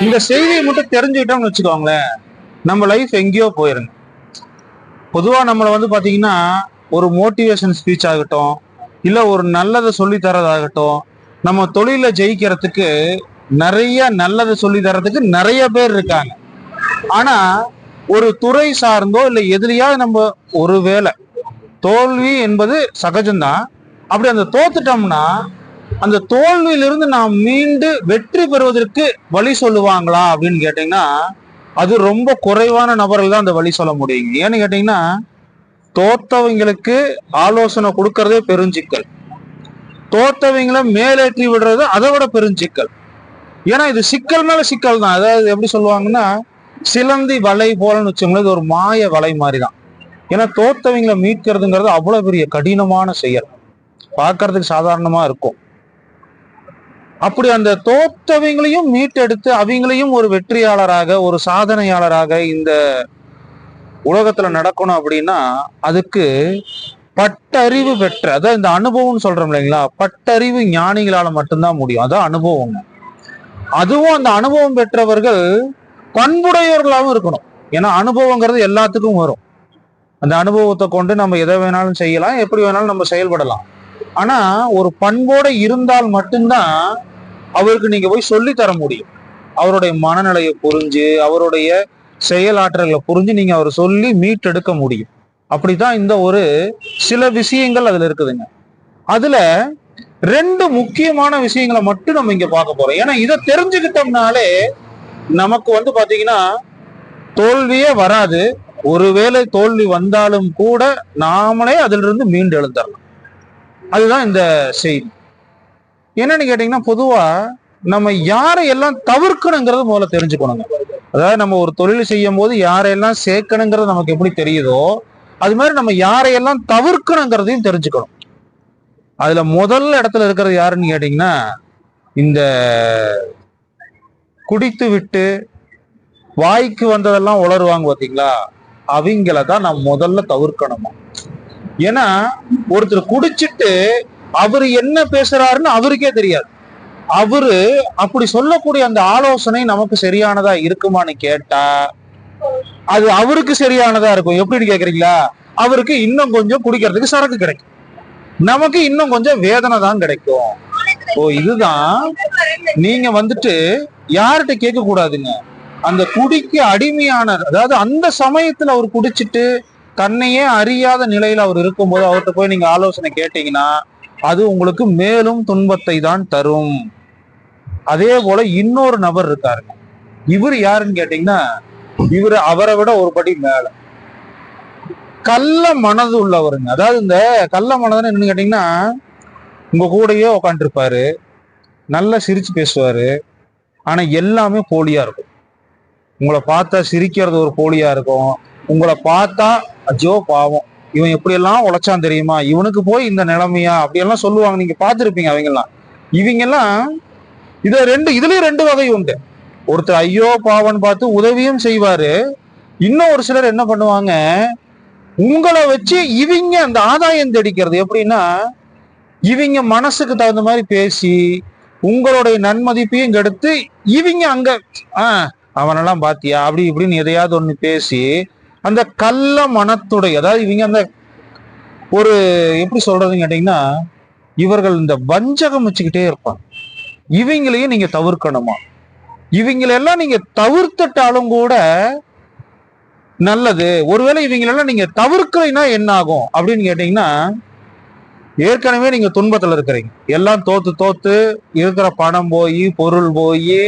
இந்த செய்தியை மட்டும் தெரிஞ்சுக்கிட்டோம்னு வச்சுக்கோங்களேன், நம்ம லைஃப் எங்கேயோ போயிருங்க. பொதுவா நம்மளை பாத்தீங்கன்னா ஒரு மோட்டிவேஷன் ஸ்பீச் ஆகட்டும், இல்ல ஒரு நல்லதை சொல்லி தரதாகட்டும், நம்ம தொழில ஜெயிக்கிறதுக்கு நிறைய நல்லதை சொல்லி தரதுக்கு நிறைய பேர் இருக்காங்க. ஆனா ஒரு துறை சார்ந்தோ இல்ல எதிரியாவது நம்ம ஒரு வேலை தோல்வி என்பது சகஜம்தான். அப்படி அந்த தோத்துட்டோம்னா அந்த தோல்வியிலிருந்து நாம் மீண்டு வெற்றி பெறுவதற்கு வழி சொல்லுவாங்களா அப்படின்னு கேட்டீங்கன்னா அது ரொம்ப குறைவான நபர்கள் தான் அந்த வழி சொல்ல முடியுங்க. ஏன்னு கேட்டீங்கன்னா தோத்தவங்களுக்கு ஆலோசனை கொடுக்கறதே பெருஞ்சிக்கல், தோத்தவங்களை மேலேற்றி விடுறது அதை விட பெருஞ்சிக்கல். ஏன்னா இது சிக்கல் மேல சிக்கல் தான். அதாவது எப்படி சொல்லுவாங்கன்னா சிலந்தி வலை போலன்னு வச்சோங்களேன், இது ஒரு மாய வலை மாதிரி தான். ஏன்னா தோத்தவங்களை மீட்கிறதுங்கிறது அவ்வளவு பெரிய கடினமான செயல், பார்க்கறதுக்கு சாதாரணமா இருக்கும். அப்படி அந்த தோத்தவங்களையும் மீட்டெடுத்து அவங்களையும் ஒரு வெற்றியாளராக ஒரு சாதனையாளராக இந்த உலகத்துல நடக்கணும் அப்படின்னா அதுக்கு பட்டறிவு பெற்ற, அதான் இந்த அனுபவம்னு சொல்றோம் இல்லைங்களா, பட்டறிவு ஞானிகளால மட்டும்தான் முடியும். அதான் அனுபவம். அதுவும் அந்த அனுபவம் பெற்றவர்கள் பண்புடையவர்களாகவும் இருக்கணும். ஏன்னா அனுபவங்கிறது எல்லாத்துக்கும் வரும். அந்த அனுபவத்தை கொண்டு நம்ம எதை வேணாலும் செய்யலாம், எப்படி வேணாலும் நம்ம செயல்படலாம். ஆனா ஒரு பண்போட இருந்தால் மட்டும்தான் அவருக்கு நீங்க போய் சொல்லி தர முடியும். அவருடைய மனநிலையை புரிஞ்சு அவருடைய செயலாற்றலை புரிஞ்சு நீங்க அவர் சொல்லி மீட்டெடுக்க முடியும். அப்படித்தான் இந்த ஒரு சில விஷயங்கள் அதுல இருக்குதுங்க. அதுல ரெண்டு முக்கியமான விஷயங்களை மட்டும் நம்ம இங்க பார்க்க போறோம். ஏன்னா இதை தெரிஞ்சுக்கிட்டோம்னாலே நமக்கு பாத்தீங்கன்னா தோல்வியே வராது. ஒருவேளை தோல்வி வந்தாலும் கூட நாமளே அதிலிருந்து இருந்து மீண்டு எழுந்தரலாம். அதுதான் இந்த செய்தி. என்னன்னு கேட்டீங்கன்னா பொதுவா நம்ம யாரையெல்லாம் தவிர்க்கணுங்கிறது முதல்ல தெரிஞ்சுக்கணுங்க. அதாவது நம்ம ஒரு தொழில் செய்யும் போது யாரையெல்லாம் சேர்க்கணுங்கிறது நமக்கு எப்படி தெரியுதோ அது மாதிரி நம்ம யாரையெல்லாம் தவிர்க்கணுங்கிறதையும் தெரிஞ்சுக்கணும். அதுல முதல் இடத்துல இருக்கிறது யாருன்னு கேட்டீங்கன்னா இந்த குடித்து விட்டு வாய்க்கு வந்ததெல்லாம் உளருவாங்க பாத்தீங்களா, அவங்கள தான் நம்ம முதல்ல தவிர்க்கணுமா. ஏன்னா ஒருத்தர் குடிச்சிட்டு அவரு என்ன பேசுறாருன்னு அவருக்கே தெரியாது. அவரு அப்படி சொல்லக்கூடிய அந்த ஆலோசனை நமக்கு சரியானதா இருக்குமான்னு கேட்டா அது அவருக்கு சரியானதா இருக்கும். எப்படின்னு கேக்குறீங்களா, அவருக்கு இன்னும் கொஞ்சம் குடிக்கிறதுக்கு சரக்கு கிடைக்கும், நமக்கு இன்னும் கொஞ்சம் வேதனை தான் கிடைக்கும். ஓ இதுதான் நீங்க யார்கிட்ட கேட்க கூடாதுங்க. அந்த குடிக்கு அடிமையான, அதாவது அந்த சமயத்துல அவர் குடிச்சிட்டு தன்னையே அறியாத நிலையில அவர் இருக்கும்போது அவர்கிட்ட போய் நீங்க ஆலோசனை கேட்டீங்கன்னா அது உங்களுக்கு மேலும் துன்பத்தை தான் தரும். அதே போல இன்னொரு நபர் இருக்காருங்க. இவர் யாருன்னு கேட்டீங்கன்னா இவரு அவரை விட ஒரு படி மேல கள்ள மனது உள்ளவருங்க. அதாவது இந்த கள்ள மனதுன்னு என்னன்னு கேட்டீங்கன்னா உங்க கூடயே உட்காந்துருப்பாரு, நல்லா சிரிச்சு பேசுவாரு, ஆனா எல்லாமே போலியா இருக்கும். உங்களை பார்த்தா சிரிக்கிறது ஒரு போலியா இருக்கும், உங்களை பார்த்தா அஜோ பாவம் இவன் எப்படியெல்லாம் உழைச்சான் தெரியுமா, இவனுக்கு போய் இந்த நிலைமையா அப்படியெல்லாம் சொல்லுவாங்க. நீங்க பார்த்துருப்பீங்க. இவங்கெல்லாம் இதுலயும் ரெண்டு வகை உண்டு. ஒருத்தர் ஐயோ பாவன் பார்த்து உதவியும் செய்வாரு, இன்னும் ஒரு சிலர் என்ன பண்ணுவாங்க, உங்களை வச்சு இவங்க அந்த ஆதாயம் தேடிக்கிறது. எப்படின்னா இவங்க மனசுக்கு தகுந்த மாதிரி பேசி உங்களுடைய நன்மதிப்பையும் கெடுத்து இவங்க அங்க அவனெல்லாம் பாத்தியா அப்படி இப்படின்னு எதையாவது ஒண்ணு பேசி அந்த கள்ள மனத்துடைய, அதாவது இவங்க அந்த ஒரு எப்படி சொல்றதுன்னு கேட்டீங்கன்னா இவர்கள் இந்த வஞ்சகம் வச்சுக்கிட்டே இருப்பாங்க. இவங்களையும் நீங்க தவிர்க்கணுமா. இவங்களெல்லாம் நீங்க தவிர்த்துட்டாலும் கூட நல்லது. ஒருவேளை இவங்களெல்லாம் நீங்க தவிர்க்கலைன்னா என்ன ஆகும் அப்படின்னு கேட்டீங்கன்னா ஏற்கனவே நீங்க துன்பத்துல இருக்கிறீங்க. எல்லாம் தோத்து இருக்கிற பணம் போய், பொருள் போய்,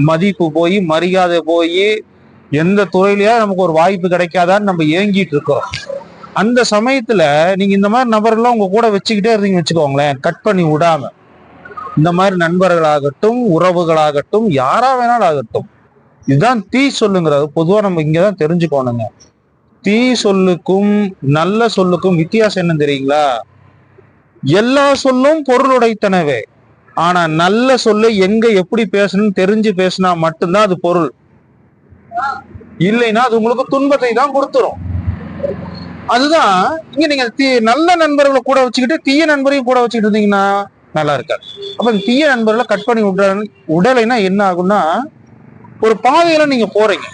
மதிப்பு போய், மரியாதை போய், எந்த துறையிலயா நமக்கு ஒரு வாய்ப்பு கிடைக்காதான்னு நம்ம ஏங்கிட்டு இருக்கிறோம். அந்த சமயத்துல நீங்க இந்த மாதிரி நபர்கள்லாம் உங்க கூட வச்சுக்கிட்டே இருந்தீங்கன்னு வச்சுக்கோங்களேன், கட் பண்ணி விடாம. இந்த மாதிரி நண்பர்களாகட்டும் உறவுகளாகட்டும் யாரா வேணாலும் ஆகட்டும், இதுதான் தீ சொல்லுங்கிறது. பொதுவா நம்ம இங்கதான் தெரிஞ்சுக்கோணுங்க. தீ சொல்லுக்கும் நல்ல சொல்லுக்கும் வித்தியாசம் என்ன தெரியுங்களா? எல்லா சொல்லும் பொருளுடைத்தனவே. ஆனா நல்ல சொல்ல எங்க எப்படி பேசணும்னு தெரிஞ்சு பேசினா மட்டும்தான் அது பொருள். இல்லைன்னா அது உங்களுக்கு துன்பத்தை தான் கொடுத்துரும். அதுதான் இங்க நீங்க நல்ல நண்பர்களை கூட வச்சுக்கிட்டு தீய நண்பரையும் கூட வச்சுக்கிட்டு இருந்தீங்கன்னா நல்லா இருக்காது. அப்ப தீய நண்பர்களை கட் பண்ணி உடலைன்னா என்ன ஆகும்னா ஒரு பாதையில நீங்க போறீங்க,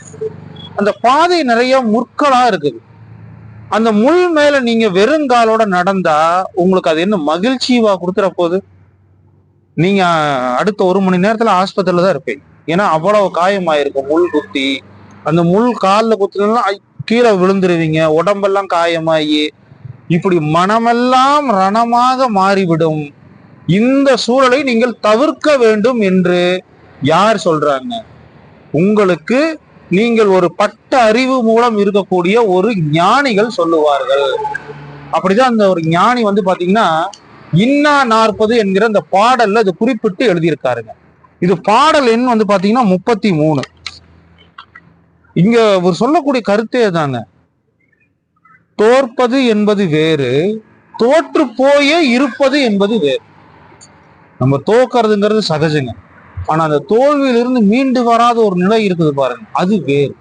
அந்த பாதை நிறைய முற்களா இருக்குது. அந்த முள் மேல நீங்க வெறுங்காலோட நடந்தா உங்களுக்கு அது என்ன மகிழ்ச்சிவா கொடுத்துற போகுது? நீங்க அடுத்த 1 மணி நேரத்துல ஆஸ்பத்திரியில தான் இருப்பீங்க. ஏன்னா அவ்வளவு காயமாயிருக்கும் முள் குத்தி. அந்த முள் காலில் குத்துனா கீழே விழுந்துருவீங்க, உடம்பெல்லாம் காயமாயி இப்படி மனமெல்லாம் ரணமாக மாறிவிடும். இந்த சூழலை நீங்கள் தவிர்க்க வேண்டும் என்று யார் சொல்றாங்க? உங்களுக்கு நீங்கள் ஒரு பட்ட அறிவு மூலம் இருக்கக்கூடிய ஒரு ஞானிகள் சொல்லுவார்கள். அப்படிதான் அந்த ஒரு ஞானி வந்து பாத்தீங்கன்னா இன்னா 40 என்கிற அந்த பாடல்ல இது குறிப்பிட்டு எழுதியிருக்காருங்க. இது பாடல் எண் வந்து பாத்தீங்கன்னா 33. இங்க ஒரு சொல்லக்கூடிய கருத்தே தாங்க, தோற்பது என்பது வேறு, தோற்று போயே இருப்பது என்பது வேறு. நம்ம தோக்கிறதுங்கிறது சகஜங்க, ஆனா அந்த தோல்வியிலிருந்து மீண்டு வராத ஒரு நிலை இருக்குது பாருங்க, அது வேறு.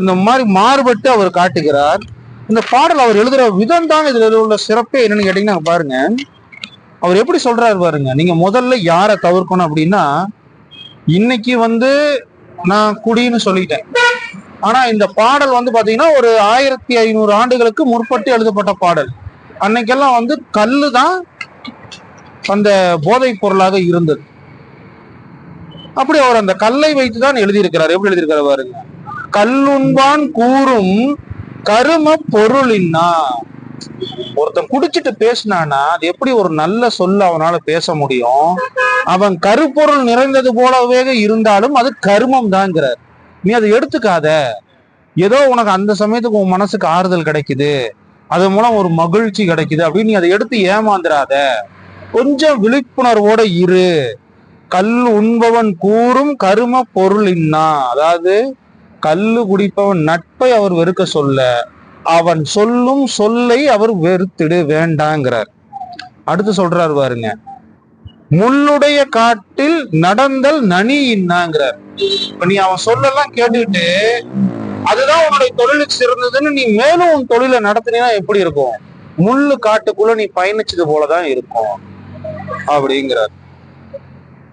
இந்த மாதிரி மாறுபட்டு அவர் காட்டுகிறார். இந்த பாடல் அவர் எழுதுற விதம் தான் இதுல உள்ள சிறப்பே என்னன்னு கேட்டீங்கன்னா பாருங்க, அவர் எப்படி சொல்றாரு பாருங்க. நீங்க முதல்ல யாரை தவிர்க்கணும் அப்படின்னா, இன்னைக்கு வந்து நான் குடின்னு சொல்லிட்டேன், ஆனா இந்த பாடல் வந்து பாத்தீங்கன்னா ஒரு 1500 ஆண்டுகளுக்கு முற்பட்டு எழுதப்பட்ட பாடல். அன்னைக்கெல்லாம் வந்து கல்லு தான் அந்த போதைப் பொருளாக இருந்தது. அப்படி அவர் அந்த கல்லை வைத்துதான் எழுதியிருக்கிறார். எப்படி எழுதியிருக்கிறார் பாருங்க, கல்லுண்பான் கூறும் கரும பொருளின்னா. ஒருத்தன் குடிச்சிட்டு பேசினானா அது எப்படி ஒரு நல்ல சொல்ல அவனால பேச முடியும்? அவன் கருப்பொருள் நிறைந்தது போலவே இருந்தாலும் அது கருமம் தான்ங்கிறார். நீ அதை எடுத்துக்காத. ஏதோ உனக்கு அந்த சமயத்துக்கு உன் மனசுக்கு ஆறுதல் கிடைக்குது, அது மூலம் ஒரு மகிழ்ச்சி கிடைக்குது அப்படின்னு நீ அதை எடுத்து ஏமாந்துராத. கொஞ்சம் விழிப்புணர்வோட இரு. கல் உண்பவன் கூறும் கரும பொருள் இன்னா. அதாவது கல்லு குடிப்பவன் நட்பை அவர் வெறுக்க சொல்ல, அவன் சொல்லும் சொல்லை அவர் வெறுத்திடு வேண்டாங்கிறார். அடுத்து சொல்றாரு பாருங்க, முள்ளுடைய காட்டில் நடந்தல் நனி இன்னாங்கிறார். இப்ப நீ அவன் சொல்லலாம் கேட்டுட்டு அதுதான் உன்னுடைய தொழிலுக்கு சிறந்ததுன்னு நீ மேலும் உன் தொழிலை நடத்தினா எப்படி இருக்கும்? முள்ளு காட்டுக்குள்ள நீ பயணிச்சது போலதான் இருக்கும் அப்படிங்கிறார்.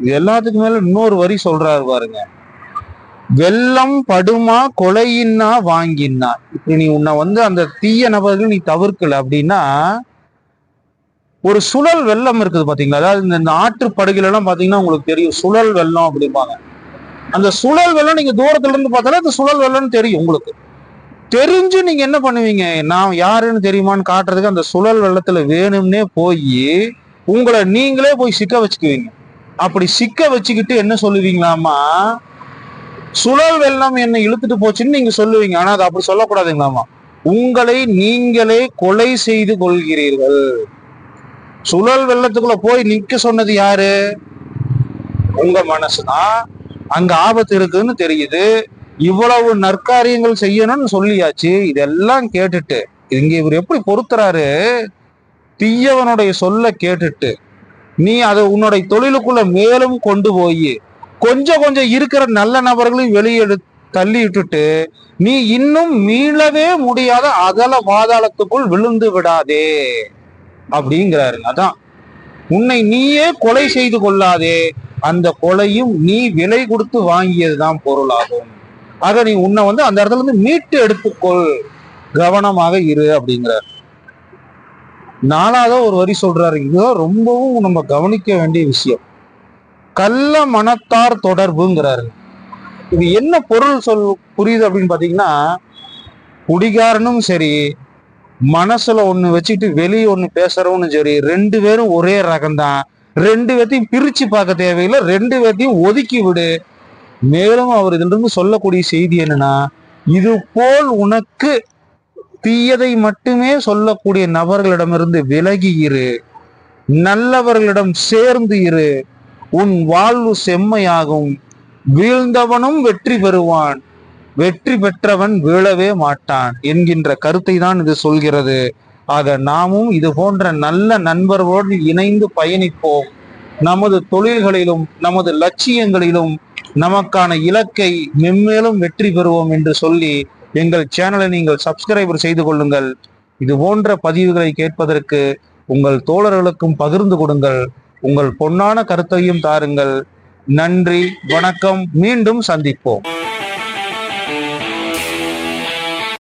இது எல்லாத்துக்கும் மேல இன்னொரு வரி சொல்றாரு பாருங்க, வெள்ளம் படுமா கொலையின்னா வாங்கினா. இப்படி நீ உன்னை வந்து அந்த தீய நபர்கள் நீ தவிர்க்கல அப்படின்னா, ஒரு சுழல் வெள்ளம் இருக்குது பாத்தீங்களா? அதாவது இந்த ஆற்றுப்படுகையில எல்லாம் பாத்தீங்கன்னா உங்களுக்கு தெரியும் சுழல் வெள்ளம் அப்படிம்பாங்க. அந்த சுழல் வெள்ளம் நீங்க தூரத்துல இருந்து பார்த்தாலே அந்த சுழல் வெள்ளம்னு தெரியும். உங்களுக்கு தெரிஞ்சு நீங்க என்ன பண்ணுவீங்க? நான் யாருன்னு தெரியுமான்னு காட்டுறதுக்கு அந்த சுழல் வெள்ளத்துல வேணும்னே போய் உங்களை நீங்களே போய் சிக்க வச்சுக்குவீங்க. அப்படி சிக்க வச்சுக்கிட்டு என்ன சொல்லுவீங்களாமா, சுழல் வெள்ளம் என்னை இழுத்துட்டு போச்சுன்னு நீங்க சொல்லுவீங்க. ஆனா அது அப்படி சொல்லக்கூடாதுங்களாமா, உங்களை நீங்களே கொலை செய்து கொள்கிறீர்கள். சுழல் வெள்ளத்துக்குள்ள போய் நிக்க சொன்னது யாரு? உங்க மனசுதான். அங்க ஆபத்து இருக்குன்னு தெரியுது, இவ்வளவு நற்காரியங்கள் செய்யணும்னு சொல்லியாச்சு. இதெல்லாம் கேட்டுட்டு இங்க இவர் எப்படி பொறுத்துறாரு, தீயவனுடைய சொல்ல கேட்டுட்டு நீ அதை உன்னுடைய தொழிலுக்குள்ள மேலும் கொண்டு போய் கொஞ்சம் கொஞ்சம் இருக்கிற நல்ல நபர்களையும் வெளியெடு தள்ளி விட்டுட்டு நீ இன்னும் மீளவே முடியாத அகல பாதாளத்துக்குள் விழுந்து விடாதே அப்படிங்கிறாரு. அதான், உன்னை நீயே கொலை செய்து கொள்ளாதே, அந்த கொலையும் நீ விலை கொடுத்து வாங்கியதுதான் பொருளாகும். ஆக நீ உன்னை வந்து அந்த இடத்துல இருந்து மீட்டு எடுத்துக்கொள், கவனமாக இரு அப்படிங்கிறார். 4வது ஒரு வரி சொல்றாரு, இதுதான் ரொம்பவும் நம்ம கவனிக்க வேண்டிய விஷயம். கள்ள மனத்தார் தொடர்புங்கிறாரு. இது என்ன பொருள் புரியுது அப்படின்னு பாத்தீங்கன்னா, குடிகாரனும் சரி, மனசுல ஒண்ணு வச்சுட்டு வெளியே ஒண்ணு பேசுறவனும் சரி, 2 பேரும் ஒரே ரகம்தான். 2 பேர்த்தையும் பிரிச்சு பார்க்க தேவையில்லை, 2 பேர்த்தையும் ஒதுக்கி விடு. மேலும் அவர் இதுல இருந்து சொல்லக்கூடிய செய்தி என்னன்னா, இது போல் உனக்கு தீயதை மட்டுமே சொல்லக்கூடிய நபர்களிடமிருந்து விலகி இரு, நல்லவர்களிடம் சேர்ந்து இரு, உன் வாழ்வு செம்மையாகும். வீழ்ந்தவனும் வெற்றி பெறுவான், வெற்றி பெற்றவன் வீழவே மாட்டான் என்கின்ற கருத்தை தான் இது சொல்கிறது. ஆக நாமும் இது போன்ற நல்ல நண்பர்களோடு இணைந்து பயணிப்போம். நமது தொழில்களிலும் நமது லட்சியங்களிலும் நமக்கான இலக்கை மென்மேலும் வெற்றி பெறுவோம் என்று சொல்லி எங்கள் சேனலை நீங்கள் சப்ஸ்கிரைபர் செய்து கொள்ளுங்கள். இது போன்ற பதிவுகளை கேட்பதற்கு உங்கள் தோழர்களுக்கும் பகிர்ந்து கொடுங்கள். உங்கள் பொன்னான கருத்தையும் தாருங்கள். நன்றி, வணக்கம். மீண்டும் சந்திப்போம்.